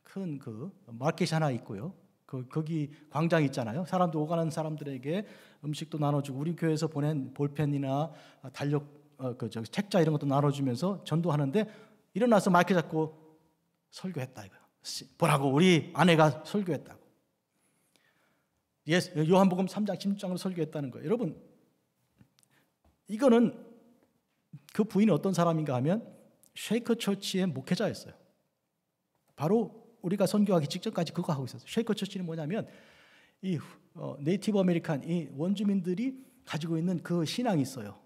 큰 마켓이 하나 있고요. 거기 광장 있잖아요. 사람들 오가는 사람들에게 음식도 나눠주고, 우리 교회에서 보낸 볼펜이나 달력 책자 이런 것도 나눠주면서 전도하는데, 일어나서 마이크 잡고 설교했다 이거요. 보라고, 우리 아내가 설교했다고. 요한복음 3장 16장으로 설교했다는 거예요. 여러분, 이거는 그 부인이 어떤 사람인가 하면 쉐이커 처치의 목회자였어요. 바로 우리가 선교하기 직전까지 그거 하고 있었어요. 쉐이커 처치는 뭐냐면 이 네이티브 아메리칸, 이 원주민들이 가지고 있는 그 신앙이 있어요.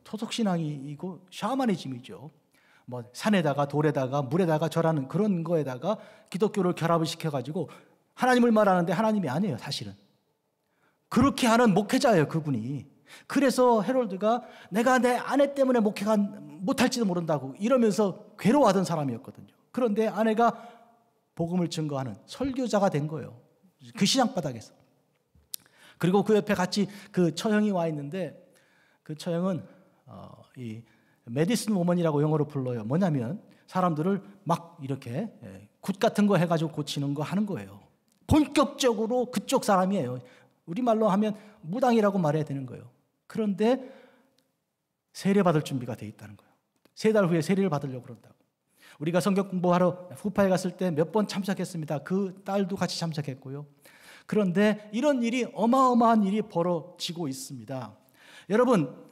토속 신앙이고 샤머니즘이죠. 뭐 산에다가 돌에다가 물에다가 절하는 그런 거에다가 기독교를 결합을 시켜가지고 하나님을 말하는데 하나님이 아니에요, 사실은. 그렇게 하는 목회자예요, 그분이. 그래서 해롤드가 내가 내 아내 때문에 목회가 못할지도 모른다고 이러면서 괴로워하던 사람이었거든요. 그런데 아내가 복음을 증거하는 설교자가 된 거예요, 그 시장바닥에서. 그리고 그 옆에 같이 그 처형이 와 있는데, 그 처형은 이 메디슨 woman이라고 영어로 불러요. 뭐냐면 사람들을 막 이렇게 굿 같은 거 해가지고 고치는 거 하는 거예요. 본격적으로 그쪽 사람이에요. 우리말로 하면 무당이라고 말해야 되는 거예요. 그런데 세례받을 준비가 돼 있다는 거예요. 3달 후에 세례를 받으려고 그런다고. 우리가 성경 공부하러 후파에 갔을 때 몇 번 참석했습니다. 그 딸도 같이 참석했고요. 그런데 이런 일이, 어마어마한 일이 벌어지고 있습니다. 여러분,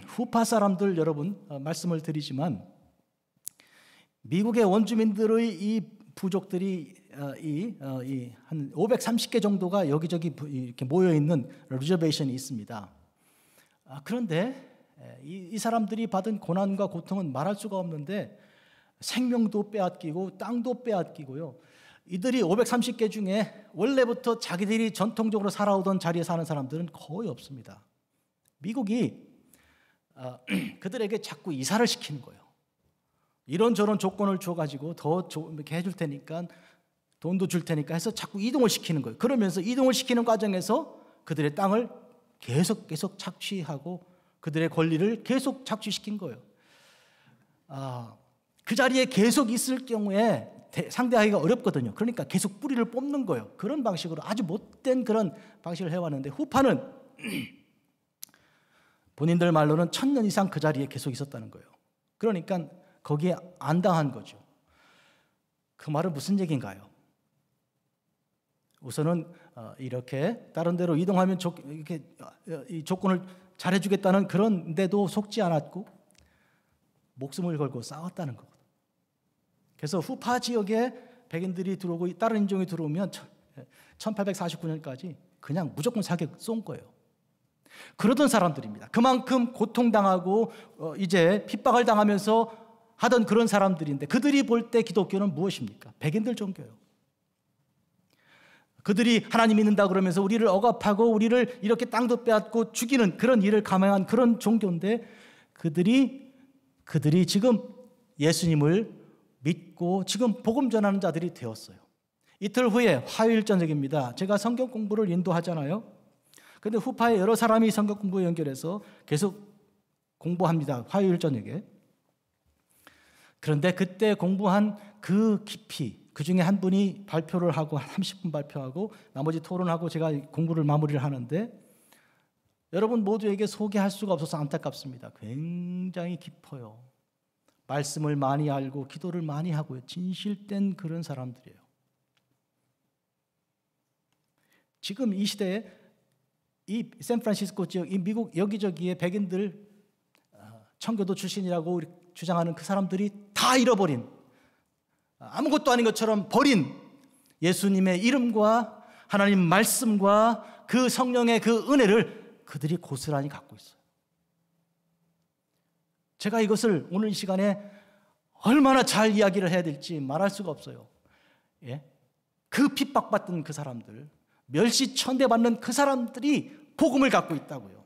후파 사람들, 여러분, 말씀을 드리지만 미국의 원주민들의 이 부족들이 한 530개 정도가 여기저기 이렇게 모여 있는 리저베이션이 있습니다. 그런데 이 사람들이 받은 고난과 고통은 말할 수가 없는데, 생명도 빼앗기고 땅도 빼앗기고요. 이들이 530개 중에 원래부터 자기들이 전통적으로 살아오던 자리에 사는 사람들은 거의 없습니다. 미국이 그들에게 자꾸 이사를 시키는 거예요. 이런저런 조건을 줘가지고 더 이렇게 해줄 테니까, 돈도 줄 테니까 해서 자꾸 이동을 시키는 거예요. 그러면서 이동을 시키는 과정에서 그들의 땅을 계속 착취하고 그들의 권리를 계속 착취시킨 거예요. 그 자리에 계속 있을 경우에 상대하기가 어렵거든요. 그러니까 계속 뿌리를 뽑는 거예요. 그런 방식으로 아주 못된 그런 방식을 해왔는데, 후파는 본인들 말로는 1000년 이상 그 자리에 계속 있었다는 거예요. 그러니까 거기에 안 당한 거죠. 그 말은 무슨 얘기인가요? 우선은 이렇게 다른 데로 이동하면 이렇게 이 조건을 잘해주겠다는 그런 데도 속지 않았고 목숨을 걸고 싸웠다는 거거든요. 그래서 후파 지역에 백인들이 들어오고 다른 인종이 들어오면 1849년까지 그냥 무조건 사격 쏜 거예요. 그러던 사람들입니다. 그만큼 고통당하고 이제 핍박을 당하면서 하던 그런 사람들인데, 그들이 볼 때 기독교는 무엇입니까? 백인들 종교예요. 그들이 하나님 믿는다 그러면서 우리를 억압하고 우리를 이렇게 땅도 빼앗고 죽이는 그런 일을 감행한 그런 종교인데, 그들이 지금 예수님을 믿고 지금 복음 전하는 자들이 되었어요. 이틀 후에 화요일 저녁입니다. 제가 성경 공부를 인도하잖아요. 그런데 후파에 여러 사람이 성경 공부에 연결해서 계속 공부합니다. 화요일 저녁에. 그런데 그때 공부한 그 깊이, 그 중에 한 분이 발표를 하고 한 30분 발표하고 나머지 토론하고 제가 공부를 마무리를 하는데 여러분 모두에게 소개할 수가 없어서 안타깝습니다. 굉장히 깊어요. 말씀을 많이 알고 기도를 많이 하고요. 진실된 그런 사람들이에요. 지금 이 시대에 이 샌프란시스코 지역, 이 미국 여기저기에 백인들 청교도 출신이라고 주장하는 그 사람들이 다 잃어버린, 아무것도 아닌 것처럼 버린 예수님의 이름과 하나님 말씀과 그 성령의 그 은혜를 그들이 고스란히 갖고 있어요. 제가 이것을 오늘 이 시간에 얼마나 잘 이야기를 해야 될지 말할 수가 없어요. 예? 그 핍박받던 그 사람들, 멸시천대받는 그 사람들이 복음을 갖고 있다고요.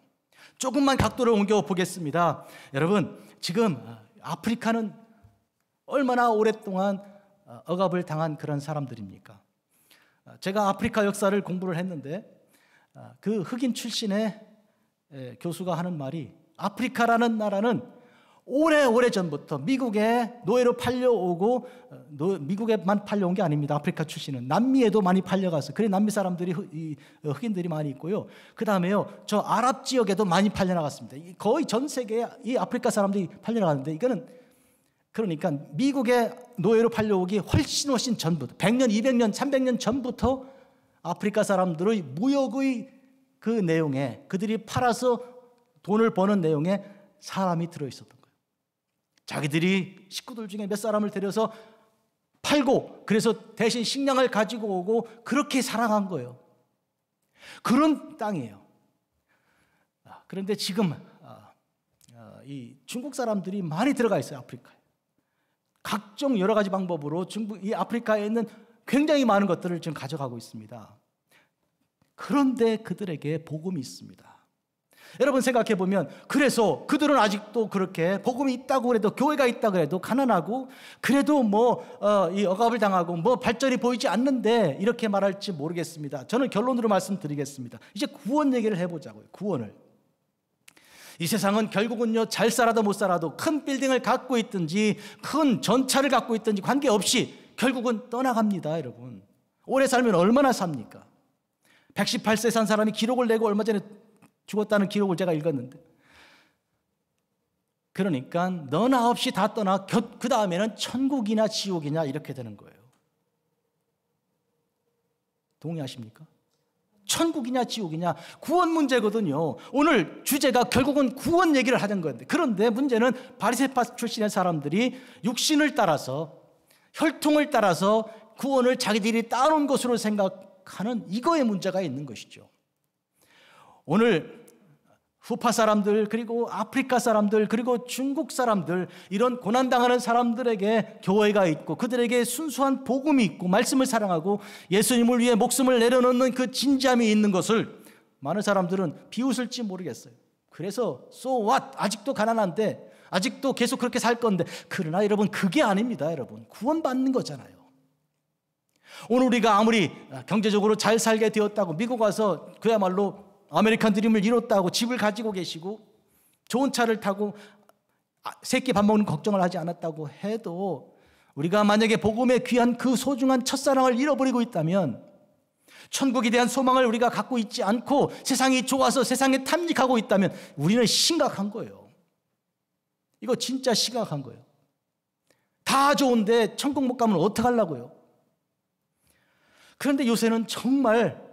조금만 각도를 옮겨 보겠습니다. 여러분, 지금 아프리카는 얼마나 오랫동안 억압을 당한 그런 사람들입니까? 제가 아프리카 역사를 공부를 했는데 그 흑인 출신의 교수가 하는 말이 아프리카라는 나라는 오래전부터 미국에 노예로 팔려오고 미국에만 팔려온 게 아닙니다. 아프리카 출신은 남미에도 많이 팔려가서 그래 남미 사람들이 흑인들이 많이 있고요. 그 다음에요 저 아랍 지역에도 많이 팔려나갔습니다. 거의 전 세계에 이 아프리카 사람들이 팔려나갔는데 이거는 그러니까 미국에 노예로 팔려오기 훨씬 전부터 100년, 200년, 300년 전부터 아프리카 사람들의 무역의 그 내용에 그들이 팔아서 돈을 버는 내용에 사람이 들어있었던 거예요. 자기들이 식구들 중에 몇 사람을 데려서 팔고 그래서 대신 식량을 가지고 오고 그렇게 살아간 거예요. 그런 땅이에요. 그런데 지금 이 중국 사람들이 많이 들어가 있어요. 아프리카에. 각종 여러 가지 방법으로 이 아프리카에 있는 굉장히 많은 것들을 지금 가져가고 있습니다. 그런데 그들에게 복음이 있습니다. 여러분 생각해 보면 그래서 그들은 아직도 그렇게 복음이 있다고 그래도 교회가 있다고 해도 가난하고 그래도 이 억압을 당하고 발전이 보이지 않는데 이렇게 말할지 모르겠습니다. 저는 결론으로 말씀드리겠습니다. 이제 구원 얘기를 해보자고요. 구원을. 이 세상은 결국은요 잘 살아도 못 살아도 큰 빌딩을 갖고 있든지 큰 전차를 갖고 있든지 관계없이 결국은 떠나갑니다. 여러분 오래 살면 얼마나 삽니까? 118세 산 사람이 기록을 내고 얼마 전에 죽었다는 기록을 제가 읽었는데 그러니까 너나 없이 다 떠나 그 다음에는 천국이나 지옥이냐 이렇게 되는 거예요. 동의하십니까? 천국이냐 지옥이냐 구원 문제거든요. 오늘 주제가 결국은 구원 얘기를 하는 건데 그런데 문제는 바리새파 출신의 사람들이 육신을 따라서 혈통을 따라서 구원을 자기들이 따놓은 것으로 생각하는 이거에 문제가 있는 것이죠. 오늘 후파 사람들 그리고 아프리카 사람들 그리고 중국 사람들 이런 고난당하는 사람들에게 교회가 있고 그들에게 순수한 복음이 있고 말씀을 사랑하고 예수님을 위해 목숨을 내려놓는 그 진지함이 있는 것을 많은 사람들은 비웃을지 모르겠어요. 그래서 so what? 아직도 가난한데 아직도 계속 그렇게 살 건데 그러나 여러분 그게 아닙니다. 여러분 구원받는 거잖아요. 오늘 우리가 아무리 경제적으로 잘 살게 되었다고 미국 와서 그야말로 아메리칸 드림을 이뤘다고 집을 가지고 계시고 좋은 차를 타고 새끼 밥 먹는 걱정을 하지 않았다고 해도 우리가 만약에 복음의 귀한 그 소중한 첫사랑을 잃어버리고 있다면 천국에 대한 소망을 우리가 갖고 있지 않고 세상이 좋아서 세상에 탐닉하고 있다면 우리는 심각한 거예요. 이거 진짜 심각한 거예요. 다 좋은데 천국 못 가면 어떡하려고요? 그런데 요새는 정말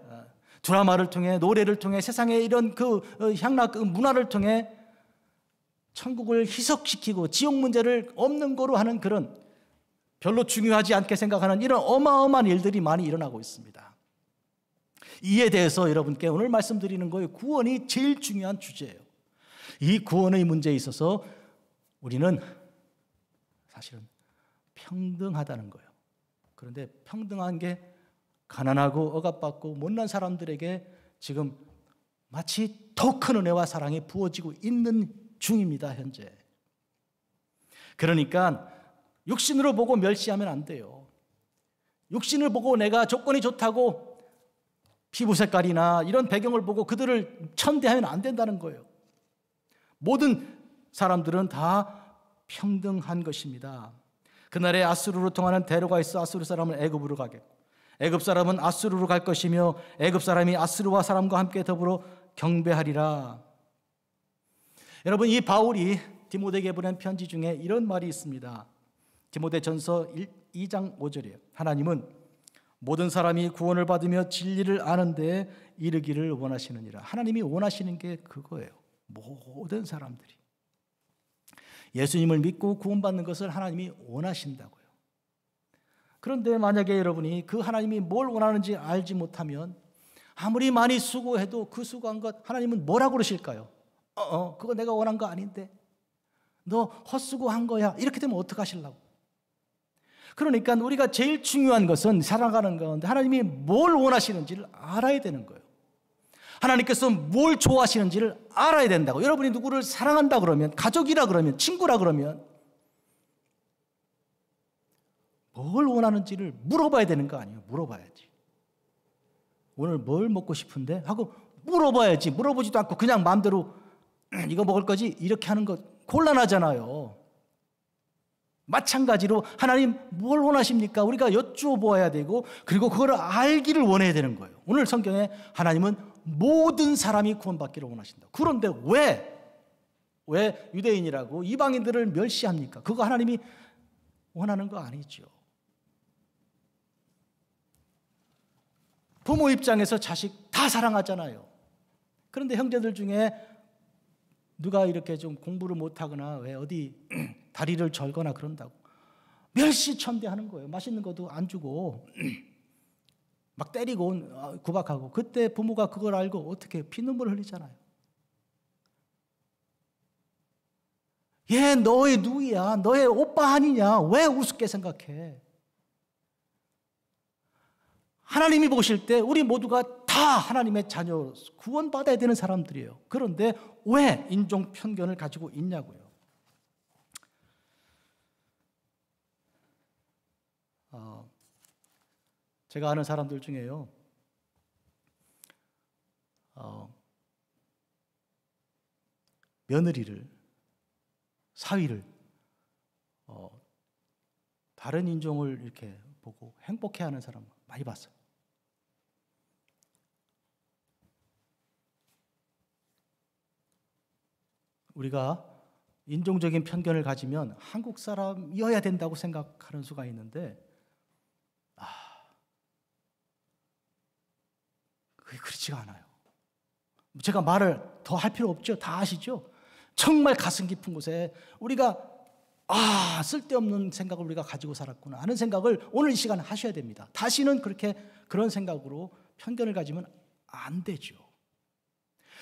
드라마를 통해 노래를 통해 세상의 이런 그 향락 그 문화를 통해 천국을 희석시키고 지옥 문제를 없는 거로 하는 그런 별로 중요하지 않게 생각하는 이런 어마어마한 일들이 많이 일어나고 있습니다. 이에 대해서 여러분께 오늘 말씀드리는 거예요. 구원이 제일 중요한 주제예요. 이 구원의 문제에 있어서 우리는 사실은 평등하다는 거예요. 그런데 평등한 게 가난하고 억압받고 못난 사람들에게 지금 마치 더 큰 은혜와 사랑이 부어지고 있는 중입니다, 현재. 그러니까 육신으로 보고 멸시하면 안 돼요. 육신을 보고 내가 조건이 좋다고 피부 색깔이나 이런 배경을 보고 그들을 천대하면 안 된다는 거예요. 모든 사람들은 다 평등한 것입니다. 그날에 아수르로 통하는 대로가 있어 아수르 사람은 애굽으로 가겠고 애굽 사람은 아수르로 갈 것이며 애굽 사람이 아수르와 사람과 함께 더불어 경배하리라. 여러분, 이 바울이 디모데에게 보낸 편지 중에 이런 말이 있습니다. 디모데전서 2장 5절이에요. 하나님은 모든 사람이 구원을 받으며 진리를 아는 데 이르기를 원하시느니라. 하나님이 원하시는 게 그거예요. 모든 사람들이 예수님을 믿고 구원받는 것을 하나님이 원하신다고요. 그런데 만약에 여러분이 그 하나님이 뭘 원하는지 알지 못하면 아무리 많이 수고해도 그 수고한 것 하나님은 뭐라고 그러실까요? 그거 내가 원한 거 아닌데 너 헛수고한 거야. 이렇게 되면 어떡하시려고? 그러니까 우리가 제일 중요한 것은 살아가는 가운데 하나님이 뭘 원하시는지를 알아야 되는 거예요. 하나님께서 뭘 좋아하시는지를 알아야 된다고. 여러분이 누구를 사랑한다 그러면, 가족이라 그러면, 친구라 그러면 뭘 원하는지를 물어봐야 되는 거 아니에요? 물어봐야지. 오늘 뭘 먹고 싶은데? 하고 물어봐야지. 물어보지도 않고 그냥 마음대로 이거 먹을 거지? 이렇게 하는 거 곤란하잖아요. 마찬가지로 하나님 뭘 원하십니까? 우리가 여쭈어보아야 되고 그리고 그걸 알기를 원해야 되는 거예요. 오늘 성경에 하나님은 모든 사람이 구원받기를 원하신다. 그런데 왜 유대인이라고 이방인들을 멸시합니까? 그거 하나님이 원하는 거 아니죠. 부모 입장에서 자식 다 사랑하잖아요. 그런데 형제들 중에 누가 이렇게 좀 공부를 못하거나 왜 어디 다리를 절거나 그런다고 멸시천대하는 거예요. 맛있는 것도 안 주고 막 때리고 구박하고. 그때 부모가 그걸 알고 어떻게 피눈물 흘리잖아요. 얘 너의 누이야, 너의 오빠 아니냐, 왜 우습게 생각해? 하나님이 보실 때 우리 모두가 다 하나님의 자녀 구원받아야 되는 사람들이에요. 그런데 왜 인종 편견을 가지고 있냐고요. 제가 아는 사람들 중에요, 며느리를, 사위를 다른 인종을 이렇게 보고 행복해하는 사람 많이 봤어요. 우리가 인종적인 편견을 가지면 한국 사람이어야 된다고 생각하는 수가 있는데 그게 그렇지가 않아요. 제가 말을 더 할 필요 없죠. 다 아시죠? 정말 가슴 깊은 곳에 우리가 쓸데없는 생각을 우리가 가지고 살았구나 하는 생각을 오늘 이 시간에 하셔야 됩니다. 다시는 그런 생각으로 편견을 가지면 안 되죠.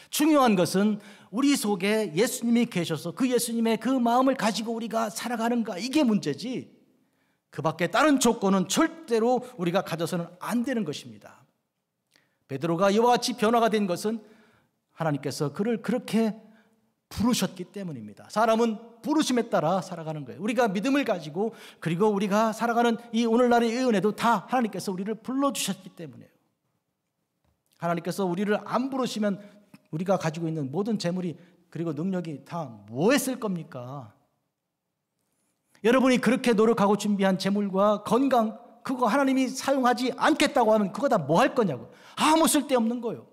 중요한 것은 우리 속에 예수님이 계셔서 그 예수님의 그 마음을 가지고 우리가 살아가는가, 이게 문제지 그 밖에 다른 조건은 절대로 우리가 가져서는 안 되는 것입니다. 베드로가 이와 같이 변화가 된 것은 하나님께서 그를 그렇게 부르셨기 때문입니다. 사람은 부르심에 따라 살아가는 거예요. 우리가 믿음을 가지고 그리고 우리가 살아가는 이 오늘날의 은혜도 다 하나님께서 우리를 불러주셨기 때문이에요. 하나님께서 우리를 안 부르시면 우리가 가지고 있는 모든 재물이 그리고 능력이 다 뭐 했을 겁니까? 여러분이 그렇게 노력하고 준비한 재물과 건강, 그거 하나님이 사용하지 않겠다고 하면 그거 다 뭐 할 거냐고. 아무 쓸데없는 거예요.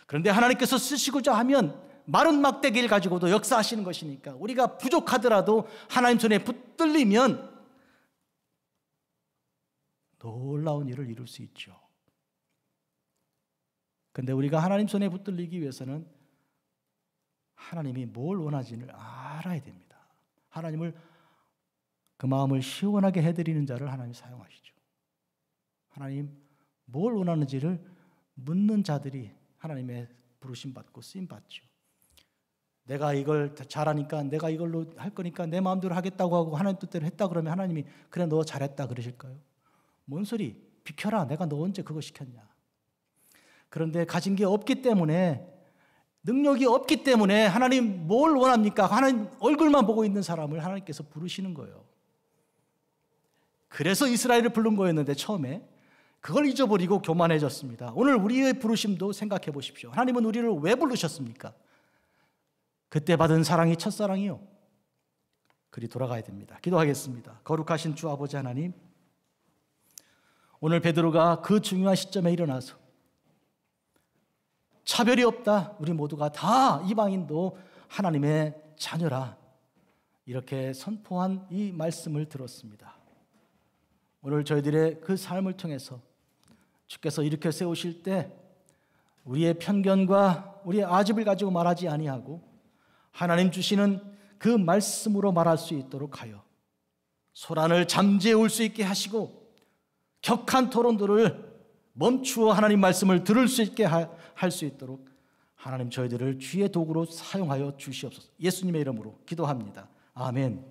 그런데 하나님께서 쓰시고자 하면 마른 막대기를 가지고도 역사하시는 것이니까 우리가 부족하더라도 하나님 손에 붙들리면 놀라운 일을 이룰 수 있죠. 그런데 우리가 하나님 손에 붙들리기 위해서는 하나님이 뭘 원하지를 알아야 됩니다. 하나님을 그 마음을 시원하게 해드리는 자를 하나님이 사용하시죠. 하나님 뭘 원하는지를 묻는 자들이 하나님의 부르심 받고 쓰임 받죠. 내가 이걸 잘하니까 내가 이걸로 할 거니까 내 마음대로 하겠다고 하고 하나님 뜻대로 했다 그러면 하나님이 그래 너 잘했다 그러실까요? 뭔 소리, 비켜라, 내가 너 언제 그거 시켰냐. 그런데 가진 게 없기 때문에 능력이 없기 때문에 하나님 뭘 원합니까? 하나님 얼굴만 보고 있는 사람을 하나님께서 부르시는 거예요. 그래서 이스라엘을 부른 거였는데 처음에 그걸 잊어버리고 교만해졌습니다. 오늘 우리의 부르심도 생각해 보십시오. 하나님은 우리를 왜 부르셨습니까? 그때 받은 사랑이 첫사랑이요. 그리 돌아가야 됩니다. 기도하겠습니다. 거룩하신 주 아버지 하나님, 오늘 베드로가 그 중요한 시점에 일어나서 차별이 없다, 우리 모두가 다 이방인도 하나님의 자녀라, 이렇게 선포한 이 말씀을 들었습니다. 오늘 저희들의 그 삶을 통해서 주께서 일으켜 세우실 때 우리의 편견과 우리의 아집을 가지고 말하지 아니하고 하나님 주시는 그 말씀으로 말할 수 있도록 하여 소란을 잠재울 올 수 있게 하시고 격한 토론들을 멈추어 하나님 말씀을 들을 수 있게 할 수 있도록 하나님 저희들을 주의 도구로 사용하여 주시옵소서. 예수님의 이름으로 기도합니다. 아멘.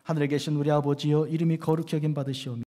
하늘에 계신 우리 아버지여, 이름이 거룩히 여김 받으시오며